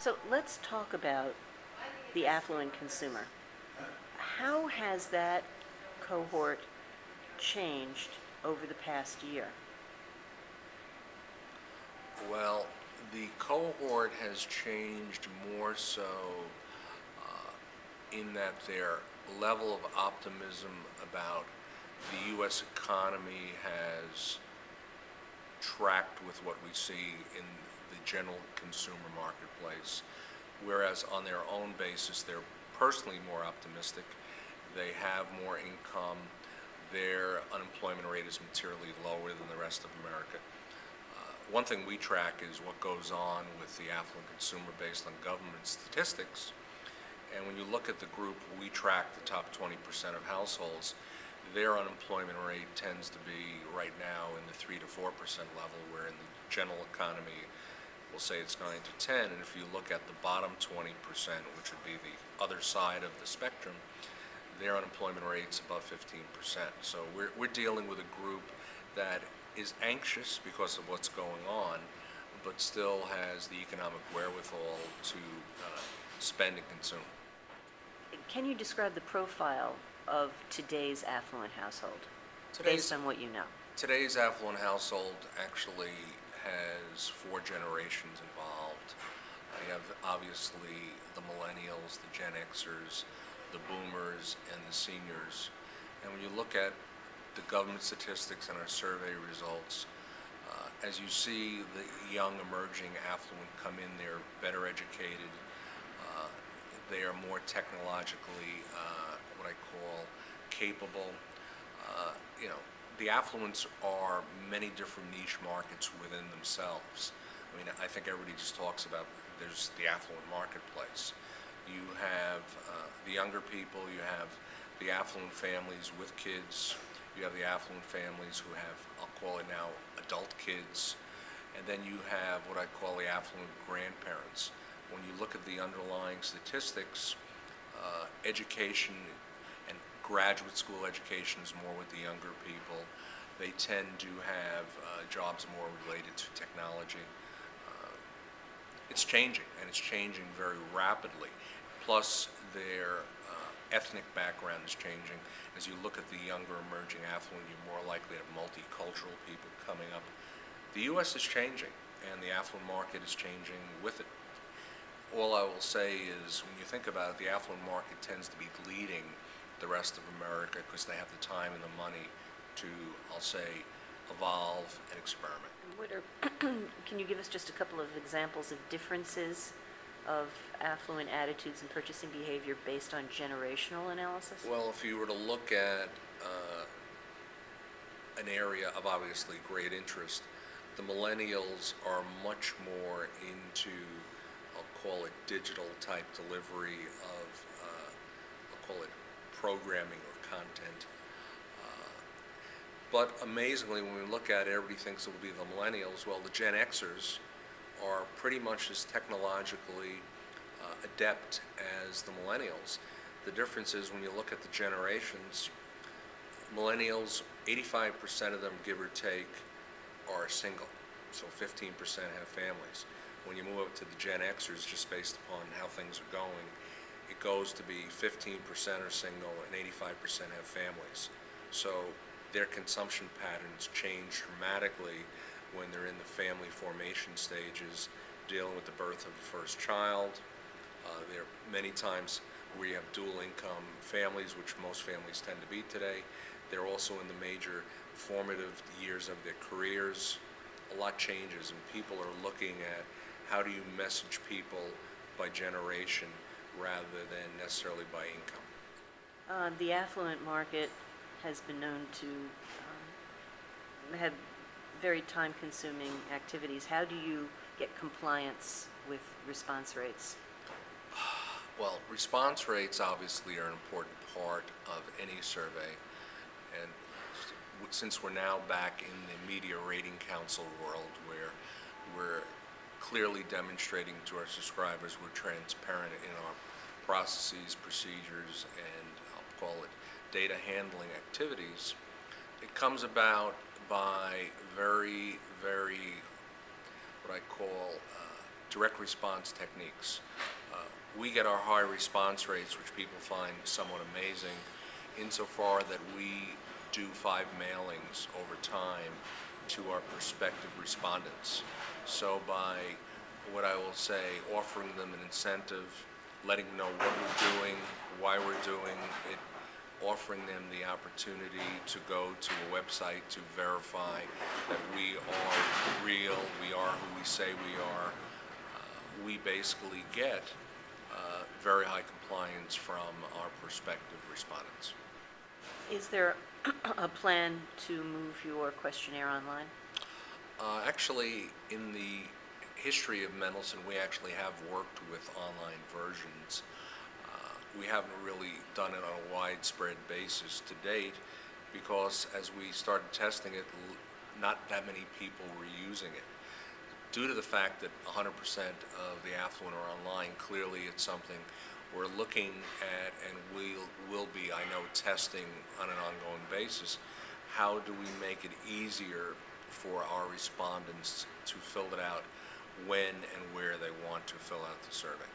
So let's talk about the affluent consumer. How has that cohort changed over the past year? Well, the cohort has changed more so in that their level of optimism about the U.S. economy has tracked with what we see in the general consumer marketplace, whereas on their own basis, they're personally more optimistic. They have more income. Their unemployment rate is materially lower than the rest of America. One thing we track is what goes on with the affluent consumer based on government statistics. And when you look at the group, we track the top 20% of households. Their unemployment rate tends to be right now in the 3 to 4% level, where in the general economy, we'll say it's 9 to 10. And if you look at the bottom 20%, which would be the other side of the spectrum, their unemployment rate's above 15%. So we're dealing with a group that is anxious because of what's going on, but still has the economic wherewithal to spend and consume. Can you describe the profile of today's affluent household based on what you know? Today's affluent household actually has 4 generations involved. You have obviously the millennials, the Gen Xers, the boomers, and the seniors. And when you look at the government statistics and our survey results, as you see the young emerging affluent come in, they're better educated, they are more technologically what I call capable. The affluents are many different niche markets within themselves. I mean, I think everybody just talks about there's the affluent marketplace. You have the younger people, you have the affluent families with kids, you have the affluent families who have, I'll call it now, adult kids, and then you have what I call the affluent grandparents. When you look at the underlying statistics, education and graduate school education is more with the younger people. They tend to have jobs more related to technology. It's changing, and it's changing very rapidly. Plus, their ethnic background is changing. As you look at the younger emerging affluent, you're more likely to have multicultural people coming up. The U.S. is changing, and the affluent market is changing with it. All I will say is, when you think about it, the affluent market tends to be leading the rest of America because they have the time and the money to, I'll say, evolve and experiment. What are, can you give us just a couple of examples of differences of affluent attitudes and purchasing behavior based on generational analysis? Well, if you were to look at an area of obviously great interest, the millennials are much more into, I'll call it digital type delivery of, I'll call it programming or content. But amazingly, when we look at it, everybody thinks it will be the millennials. Well, the Gen Xers are pretty much as technologically adept as the millennials. The difference is when you look at the generations, millennials, 85% of them, give or take, are single. So 15% have families. When you move up to the Gen Xers, just based upon how things are going, it goes to be 15% are single and 85% have families. So their consumption patterns change dramatically when they're in the family formation stages, dealing with the birth of the first child. There are many times where you have dual income families, which most families tend to be today. They're also in the major formative years of their careers. A lot changes, and people are looking at how do you message people by generation rather than necessarily by income. The affluent market has been known to have very time-consuming activities. How do you get compliance with response rates? Well, response rates obviously are an important part of any survey, and since we're now back in the media rating council world where we're clearly demonstrating to our subscribers we're transparent in our processes, procedures, and I'll call it data handling activities, it comes about by very, very, what I call direct response techniques. We get our high response rates, which people find somewhat amazing, insofar that we do 5 mailings over time to our prospective respondents. So by, what I will say, offering them an incentive, letting them know what we're doing, why we're doing it, offering them the opportunity to go to a website to verify that we are real, we are who we say we are, we basically get very high compliance from our prospective respondents. Is there a plan to move your questionnaire online? Actually, in the history of Mendelssohn, we actually have worked with online versions. We haven't really done it on a widespread basis to date because as we started testing it, not that many people were using it. Due to the fact that 100% of the affluent are online, clearly it's something we're looking at and will be, I know, testing on an ongoing basis. How do we make it easier for our respondents to fill it out when and where they want to fill out the survey?